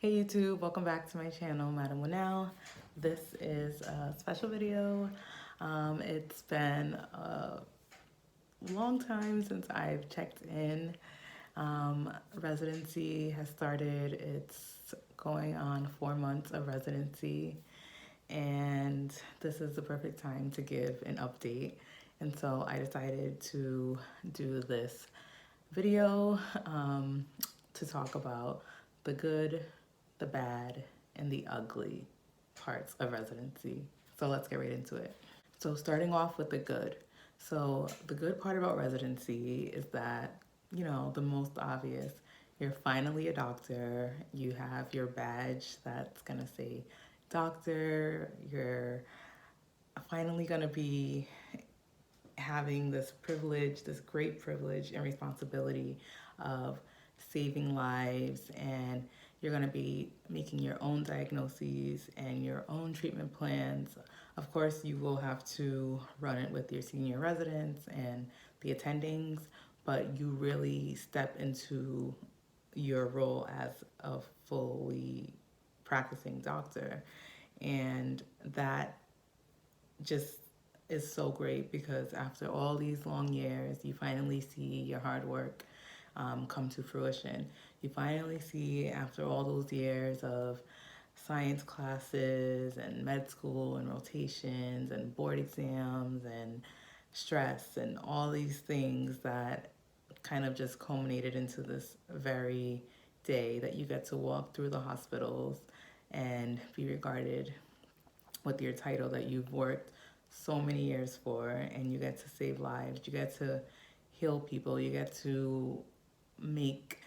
Hey YouTube, welcome back to my channel, Madam Winnell. This is a special video. It's been a long time since I've checked in. Residency has started. It's going on 4 months of residency, and this is the perfect time to give an update. And so I decided to do this video to talk about the good, the bad, and the ugly parts of residency. So let's get right into it. So starting off with the good. So the good part about residency is that, the most obvious, you're finally a doctor, you have your badge that's gonna say doctor, you're finally gonna be having this privilege, this great privilege and responsibility of saving lives, and you're going to be making your own diagnoses and your own treatment plans. Of course, you will have to run it with your senior residents and the attendings, but you really step into your role as a fully practicing doctor. And that just is so great because after all these long years, you finally see your hard work come to fruition. You finally see, after all those years of science classes and med school and rotations and board exams and stress and all these things that kind of just culminated into this very day that you get to walk through the hospitals and be regarded with your title that you've worked so many years for, and you get to save lives, you get to heal people, you get to make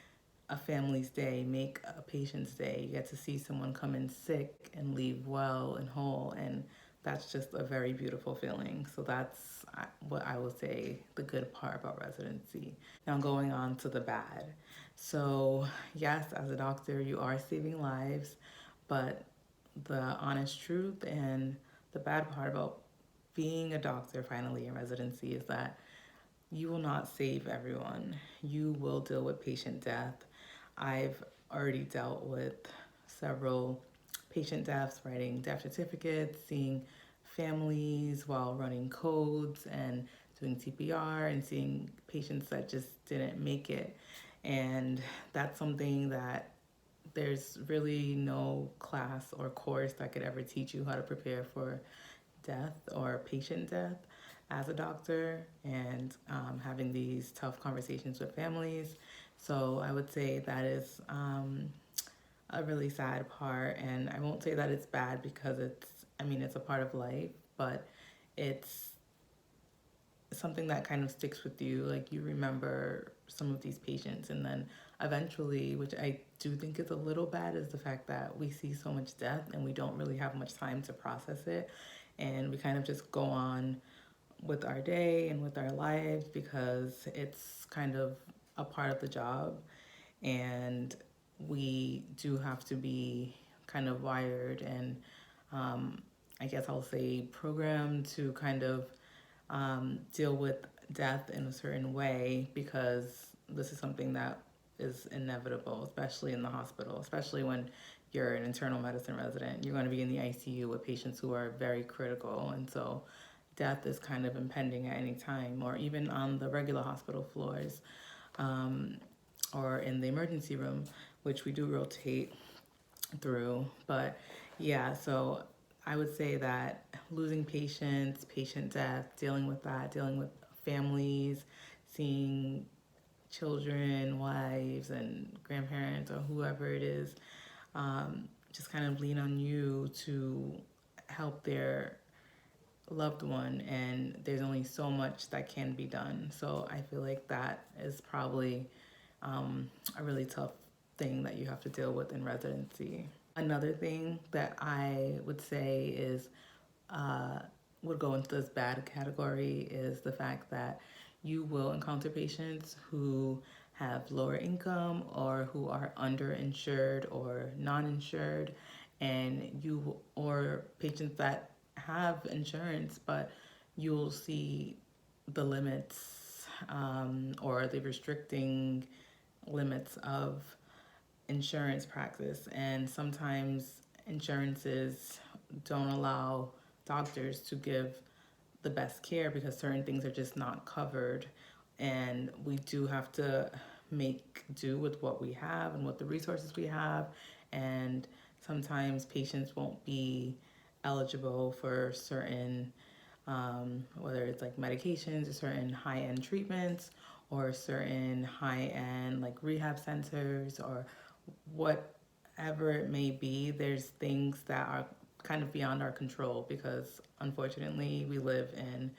a family's day, make a patient's day, you get to see someone come in sick and leave well and whole, and that's just a very beautiful feeling. So that's what I would say the good part about residency. Now going on to the bad. So yes, as a doctor you are saving lives, but the honest truth and the bad part about being a doctor finally in residency is that you will not save everyone. You will deal with patient death. I've already dealt with several patient deaths, writing death certificates, seeing families while running codes and doing CPR, and seeing patients that just didn't make it. And that's something that there's really no class or course that could ever teach you how to prepare for death or patient death as a doctor, and having these tough conversations with families. So I would say that is a really sad part, and I won't say that it's bad because it's a part of life, but it's something that kind of sticks with you. Like, you remember some of these patients, and then eventually, which I do think is a little bad, is the fact that we see so much death and we don't really have much time to process it, and we kind of just go on with our day and with our lives because it's kind of a part of the job. And we do have to be kind of wired and, um, I guess I'll say, programmed to kind of deal with death in a certain way, because this is something that is inevitable, especially in the hospital, especially when you're an internal medicine resident. You're going to be in the ICU with patients who are very critical, and so death is kind of impending at any time, or even on the regular hospital floors, um, or in the emergency room, which we do rotate through. But yeah, so I would say that losing patients, patient death, dealing with that, dealing with families, seeing children, wives, and grandparents, or whoever it is, just kind of lean on you to help their loved one, and there's only so much that can be done. So I feel like that is probably a really tough thing that you have to deal with in residency. Another thing that I would say is uh, would go into this bad category is the fact that you will encounter patients who have lower income or who are underinsured or non-insured, and you, or patients that have insurance, but you'll see the limits, or the restricting limits of insurance practice, and sometimes insurances don't allow doctors to give the best care because certain things are just not covered. And we do have to make do with what we have and what the resources we have. And sometimes patients won't be eligible for certain, whether it's like medications or certain high end treatments or certain high end like rehab centers or whatever it may be. There's things that are kind of beyond our control because unfortunately we live in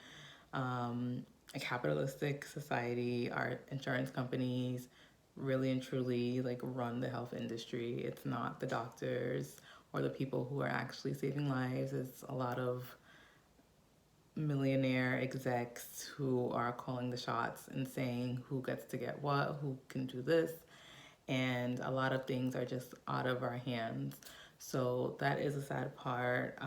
a capitalistic society. Our insurance companies really and truly like run the health industry. It's not the doctors or the people who are actually saving lives. It's a lot of millionaire execs who are calling the shots and saying who gets to get what, who can do this, and a lot of things are just out of our hands. So that is a sad part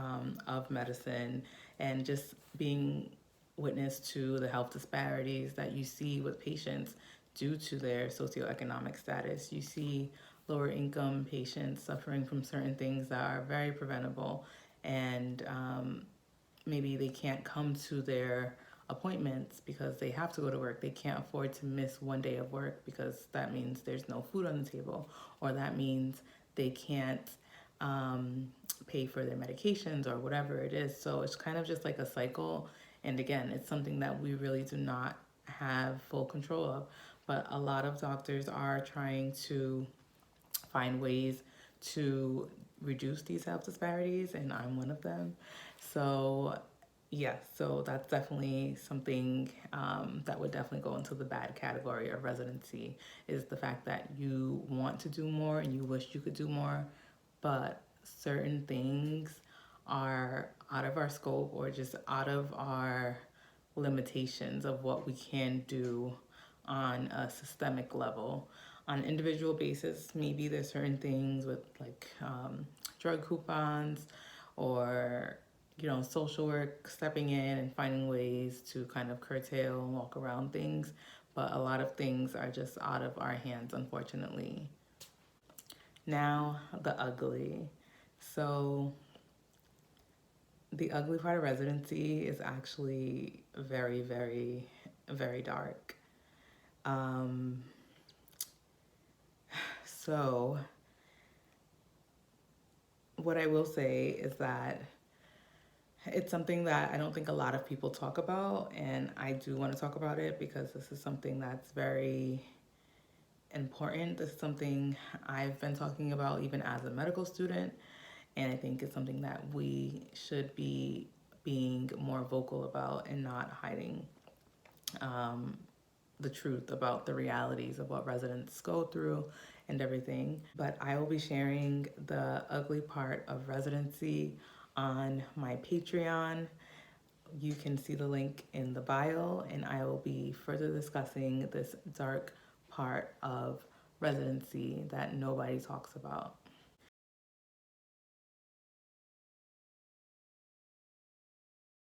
of medicine, and just being witness to the health disparities that you see with patients due to their socioeconomic status. You see lower income patients suffering from certain things that are very preventable, and maybe they can't come to their appointments because they have to go to work. They can't afford to miss one day of work because that means there's no food on the table, or that means they can't pay for their medications or whatever it is. So it's kind of just like a cycle. And again, it's something that we really do not have full control of. But a lot of doctors are trying to find ways to reduce these health disparities, and I'm one of them. So, yes, so that's definitely something that would definitely go into the bad category of residency is the fact that you want to do more and you wish you could do more, but certain things are out of our scope or just out of our limitations of what we can do on a systemic level. On an individual basis, maybe there's certain things with like drug coupons or social work stepping in and finding ways to kind of curtail and walk around things, but a lot of things are just out of our hands, unfortunately. Now, the ugly. So, the ugly part of residency is actually very, very, very dark. Um, so, what I will say is that it's something that I don't think a lot of people talk about, and I do want to talk about it because this is something that's very important. This is something I've been talking about even as a medical student, and I think it's something that we should be being more vocal about and not hiding um, the truth about the realities of what residents go through and everything. But I will be sharing the ugly part of residency on my Patreon. You can see the link in the bio, and I will be further discussing this dark part of residency that nobody talks about.